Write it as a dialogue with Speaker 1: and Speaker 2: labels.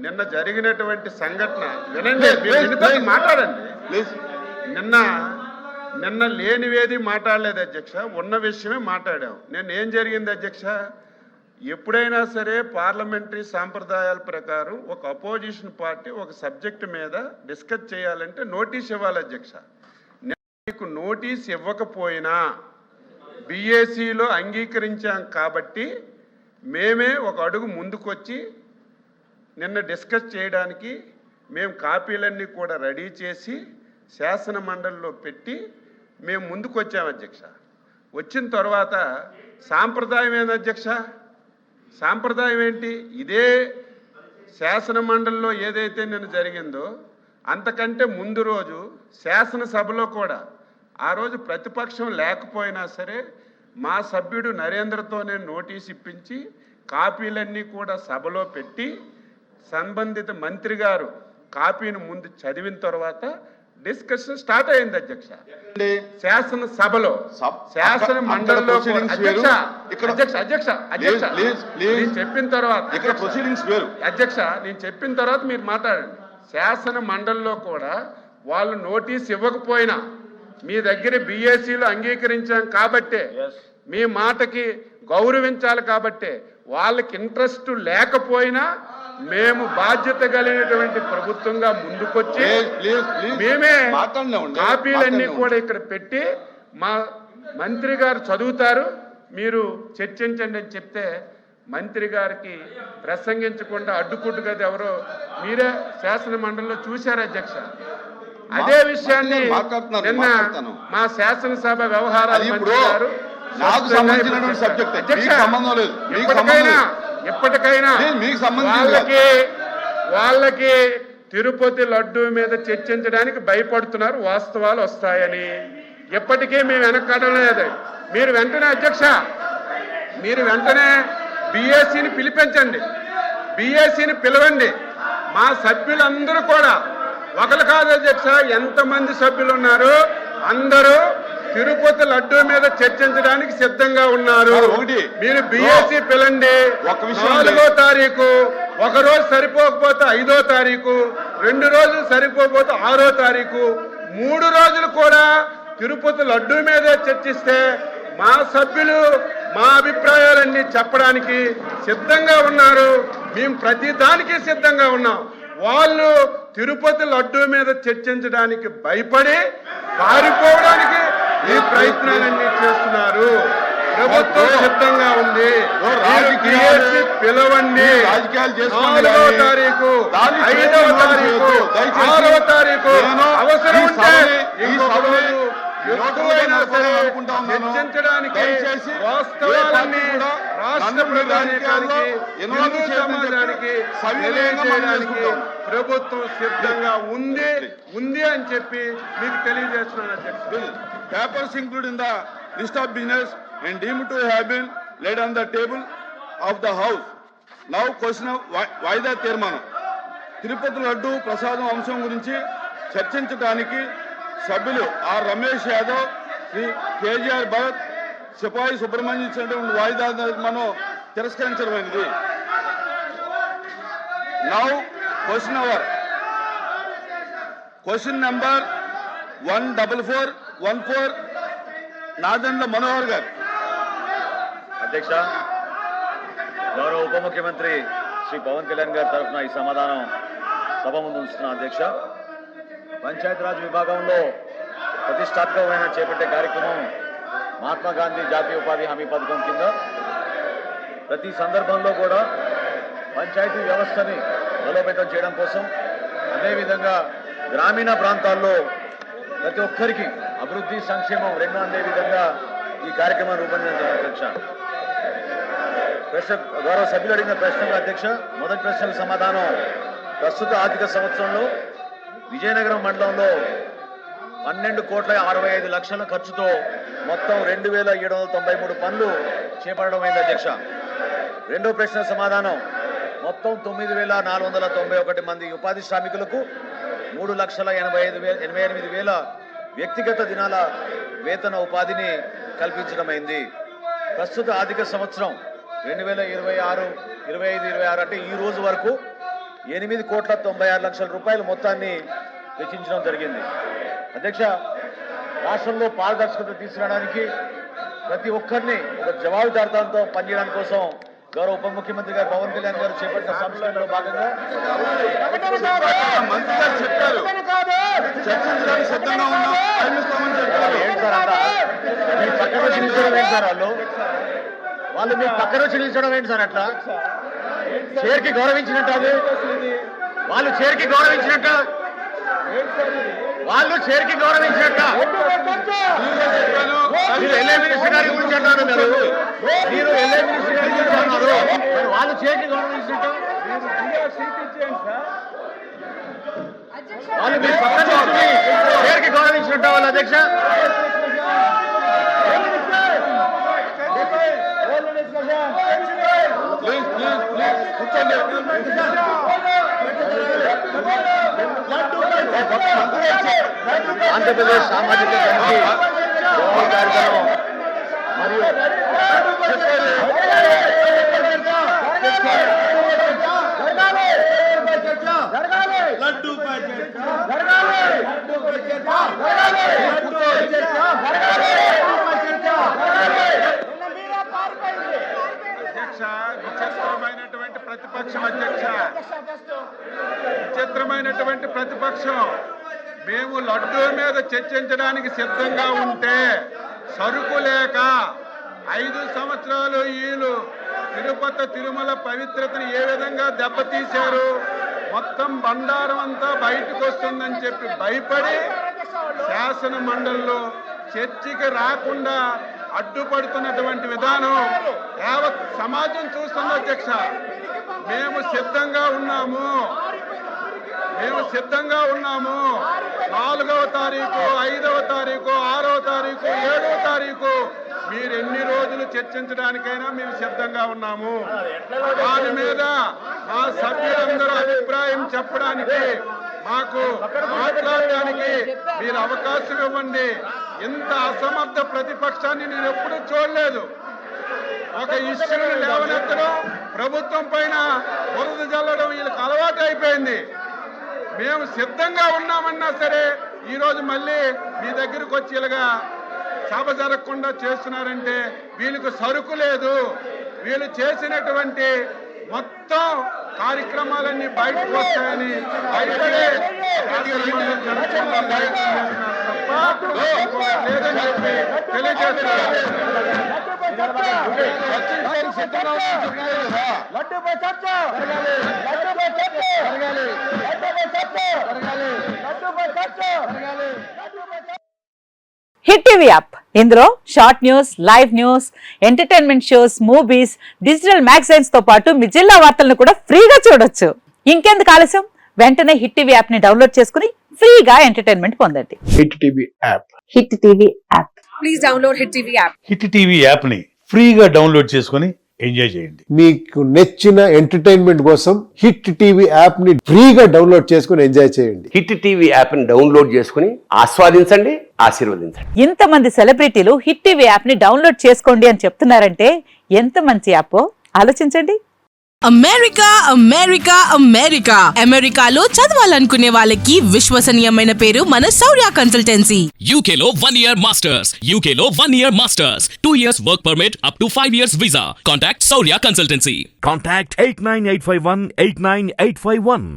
Speaker 1: నిన్న జరిగినటువంటి సంఘటన వినండి, మాట్లాడండి ప్లీజ్. నిన్న లేనివేది మాట్లాడలేదు అధ్యక్ష, ఉన్న విషయమే మాట్లాడాం. నిన్న ఏం జరిగింది అధ్యక్ష, ఎప్పుడైనా సరే పార్లమెంటరీ సాంప్రదాయాల ప్రకారం ఒక అపోజిషన్ పార్టీ ఒక సబ్జెక్టు మీద డిస్కస్ చేయాలంటే నోటీస్ ఇవ్వాలి అధ్యక్ష. మీకు నోటీస్ ఇవ్వకపోయినా బీఏసీలో అంగీకరించాం కాబట్టి మేమే ఒక అడుగు ముందుకొచ్చి నిన్న డిస్కస్ చేయడానికి మేము కాపీలన్నీ కూడా రెడీ చేసి శాసన మండలిలో పెట్టి మేము ముందుకు వచ్చాము అధ్యక్ష. వచ్చిన తర్వాత సాంప్రదాయం ఏంది అధ్యక్ష, సాంప్రదాయం ఏంటి? ఇదే శాసన మండలిలో ఏదైతే నిన్న జరిగిందో అంతకంటే ముందు రోజు శాసనసభలో కూడా ఆ రోజు ప్రతిపక్షం లేకపోయినా సరే మా సభ్యుడు నరేంద్రతోనే నోటీస్ ఇప్పించి కాపీలన్నీ కూడా సభలో పెట్టి సంబంధిత మంత్రి గారు కాపీని ముందు చదివిన తర్వాత డిస్కషన్ స్టార్ట్ అయింది అధ్యక్ష. శాసనసభలో శాసన మండలిలో చెప్పిన తర్వాత అధ్యక్ష నేను చెప్పిన తర్వాత మీరు మాట్లాడండి. శాసన మండలిలో కూడా వాళ్ళు నోటీస్ ఇవ్వకపోయినా మీ దగ్గర బీఏసీలో అంగీకరించాం కాబట్టే మీ మాటకి గౌరవించాలి కాబట్టే వాళ్ళకి ఇంట్రెస్ట్ లేకపోయినా మేము బాధ్యత కలిగినటువంటి ప్రభుత్వంగా ముందుకొచ్చి మేమే కాపీలన్నీ కూడా ఇక్కడ పెట్టి మా మంత్రి గారు చదువుతారు మీరు చర్చించండి అని చెప్తే మంత్రి గారికి ప్రసంగించకుండా అడ్డుకుంటు కదా ఎవరో మీరే శాసన మండలిలో చూశారు అధ్యక్ష. అదే విషయాన్ని నిన్న మా శాసనసభ వ్యవహారాల మంత్రి గారు ఎప్పటికైనా వాళ్ళకి తిరుపతి లడ్డూ మీద చర్చించడానికి భయపడుతున్నారు, వాస్తవాలు వస్తాయని. ఎప్పటికీ మేము వెనకడం లేదు. మీరు వెంటనే అధ్యక్ష మీరు వెంటనే బీఏసీని పిలిపించండి, బీఏసీని పిలవండి. మా సభ్యులందరూ కూడా ఒకరు కాదు అధ్యక్ష, ఎంతమంది సభ్యులు ఉన్నారు అందరూ తిరుపతి లడ్డూ మీద చర్చించడానికి సిద్ధంగా ఉన్నారు. మీరు బీఏసీ పిలండి. 4వ తారీఖు, ఒక రోజు సరిపోకపోతే 5వ తారీఖు, 2 రోజులు సరిపోకపోతే 6వ తారీఖు, 3 రోజులు కూడా తిరుపతి లడ్డూ మీద చర్చిస్తే మా సభ్యులు మా అభిప్రాయాలన్నీ చెప్పడానికి సిద్ధంగా ఉన్నారు. మేము ప్రతి దానికి సిద్ధంగా ఉన్నాం. వాళ్ళు తిరుపతి లడ్డూ మీద చర్చించడానికి భయపడి పారిపోవడానికి ఈ ప్రయత్నాలన్నీ చేస్తున్నారు. ప్రభుత్వం సిద్ధంగా ఉంది. పిలవండి. 4వ తారీఖు, 5వ తారీఖు, 6వ తారీఖు అవసరం ఉంటే ఎక్కువైనా సరే చర్చించడానికి వాస్తవాలన్నీ రాష్ట్ర ప్రజానీకానికి హిందూ సమాజానికి తెలియజేయడానికి ప్రభుత్వం సిద్ధంగా ఉంది అని చెప్పి మీకు తెలియజేస్తున్నాను అధ్యక్షుడు.
Speaker 2: Papers included in the list of business and deemed to have been laid on the table of the House. Now question of వాయిదా తీర్మానం. తిరుపతి లడ్డు ప్రసాదం అంశం గురించి చర్చించడానికి సభ్యులు ఆర్ రమేష్ యాదవ్, శ్రీ కేజీఆర్ భరత్, సిపాయి సుబ్రహ్మణ్యం ఇచ్చినటువంటి వాయిదా తీర్మానం తిరస్కరించడమైనది. Now question hour question number 14414 Nadendla Manohar గారు.
Speaker 3: అధ్యక్ష, గౌరవ ఉప ముఖ్యమంత్రి శ్రీ పవన్ కళ్యాణ్ గారి తరఫున ఈ సమాధానం సభ ముందు ఉంచుతున్నా. అధ్యక్ష, పంచాయతీరాజ్ విభాగంలో ప్రతిష్టాత్మకమైన చేపట్టే కార్యక్రమం మహాత్మా గాంధీ జాతీయ ఉపాధి హామీ పథకం కింద ప్రతి సందర్భంలో కూడా పంచాయతీ వ్యవస్థని బలోపేతం చేయడం కోసం, అదేవిధంగా గ్రామీణ ప్రాంతాల్లో ప్రతి ఒక్కరికి అభివృద్ధి సంక్షేమం రెండు అందే విధంగా ఈ కార్యక్రమం రూపొందించారు. అధ్యక్ష, గౌరవ సభ్యులు అడిగిన ప్రశ్నలు అధ్యక్ష, మొదటి ప్రశ్నకు సమాధానం ప్రస్తుత ఆర్థిక సంవత్సరంలో విజయనగరం మండలంలో 12,65,00,000 ఖర్చుతో మొత్తం 2,793 పనులు చేపట్టడం అయింది. అధ్యక్ష, రెండో ప్రశ్న సమాధానం మొత్తం 9,491 మంది ఉపాధి శ్రామికులకు 3,88,000 వ్యక్తిగత దినాల వేతన ఉపాధిని కల్పించడమైంది. ప్రస్తుత ఆర్థిక సంవత్సరం 2026-25 అంటే ఈ రోజు వరకు ₹8,96,00,000 మొత్తాన్ని వెచ్చించడం జరిగింది. అధ్యక్ష, రాష్ట్రంలో పారదర్శకత తీసుకురావడానికి ప్రతి ఒక్కరిని ఒక జవాబుదారితనంతో పనిచేయడానికి కోసం గౌరవ ఉప ముఖ్యమంత్రి గారు పవన్ కళ్యాణ్ గారు చేపట్టిన సంస్కరణలో భాగంగా
Speaker 2: మంత్రి గారు చెప్పారు చర్చించడానికి సిద్ధంగా ఉన్నాం, ప్రయత్నిస్తామని చెప్పారు.
Speaker 3: ఏంటి సార్ అంట? మీ పక్కన వచ్చి నిల్చోవడం ఏంటి సార్? వాళ్ళు మీ పక్కన వచ్చి నిల్చోవడం ఏంటి సార్? అట్లా చైర్కి గౌరవించినట్టు అది వాళ్ళు చైర్కి గౌరవించినట్ట మీరు ఎల్ఏ మినిస్టర్ గారి గురించి అంటారు. మీరు ఎల్ఏ మినిస్టర్ గారి గురించి అన్నారు, వాళ్ళు చైర్కి గౌరవించినట్టు వాళ్ళు మీ పక్కన చైర్కి గౌరవించినట్ట వాళ్ళు. అధ్యక్ష,
Speaker 2: ప్లీజ్ కూర్చోండి.
Speaker 3: ఆంధ్రప్రదేశ్ సామాజిక కమిటీ కార్యక్రమం మరియు
Speaker 1: అధ్యక్ష, విచిత్రమైనటువంటి ప్రతిపక్షం అధ్యక్ష, విచిత్రమైనటువంటి ప్రతిపక్షం. మేము లడ్డూ మీద చర్చించడానికి సిద్ధంగా ఉంటే సరుకు లేక 5 సంవత్సరాలు వీళ్ళు తిరుపతి తిరుమల పవిత్రతను ఏ విధంగా దెబ్బతీశారు, మొత్తం బండారం అంతా బయటకు వస్తుందని చెప్పి భయపడి శాసన మండలిలో చర్చకి రాకుండా అడ్డుపడుతున్నటువంటి విధానం యావత్ సమాజం చూస్తుంది అధ్యక్ష. మేము సిద్ధంగా ఉన్నాము 4వ తారీఖు, 5వ తారీఖు, 6వ తారీఖు, 7వ తారీఖు మీరు ఎన్ని రోజులు చర్చించడానికైనా మేము సిద్ధంగా ఉన్నాము. దాని మీద మా సభ్యులందరూ అభిప్రాయం చెప్పడానికి, మాకు మాట్లాడడానికి మీరు అవకాశం ఇవ్వండి. ఇంత అసమర్థ ప్రతిపక్షాన్ని నేను ఎప్పుడూ చూడలేదు. ఒక ఇష్యూని లేవనెత్తడం, ప్రభుత్వం పైన బురద జల్లడం వీళ్ళకి అలవాటు అయిపోయింది. మేము సిద్ధంగా ఉన్నామన్నా సరే ఈరోజు మళ్ళీ మీ దగ్గరకు వచ్చి ఇలాగా సభ జరగకుండా చేస్తున్నారంటే వీళ్ళకి సరుకు లేదు. వీళ్ళు చేసినటువంటి మొత్తం కార్యక్రమాలన్నీ బయటకు వస్తాయని భయపడే లేదని చెప్పి తెలియజేస్తున్నారు.
Speaker 4: హిట్ టీవీ యాప్, ఇందులో short news, live news, entertainment shows, movies, digital magazines తో పాటు మీ జిల్లా వార్తలను కూడా ఫ్రీగా చూడొచ్చు. ఇంకెందుకు ఆలస్యం, వెంటనే హిట్ టీవీ యాప్ ని డౌన్లోడ్ చేసుకుని ఫ్రీగా ఎంటర్టైన్మెంట్ పొందండి.
Speaker 5: Hit TV app,
Speaker 4: hit TV app,
Speaker 6: please download hit TV app.
Speaker 5: Hit TV app ని ఫ్రీగా డౌన్లోడ్ చేసుకుని ఎంజాయ్ చేయండి.
Speaker 7: మీకు నచ్చిన ఎంటర్టైన్మెంట్ కోసం హిట్ టీవీ యాప్ ని ఫ్రీగా డౌన్లోడ్ చేసుకుని ఎంజాయ్ చేయండి.
Speaker 8: హిట్ టీవీ యాప్ ని డౌన్లోడ్ చేసుకుని ఆస్వాదించండి, ఆశీర్వదించండి.
Speaker 4: ఇంతమంది సెలబ్రిటీలు హిట్ టీవీ యాప్ ని డౌన్లోడ్ చేసుకోండి అని చెప్తున్నారంటే ఎంత మంచి యాప్ ఆలోచించండి.
Speaker 6: అమెరికా అమెరికా అమెరికా అమెరికాలో చదవాలనుకునే వాళ్ళకి విశ్వసనీయమైన పేరు మన శౌర్య కన్సల్టెన్సీ.
Speaker 9: UK లో 1 year masters, UK లో 1 year masters, 2 years work permit up to 5 years visa. Contact Saurya Consultancy.
Speaker 10: Contact 89851 89851.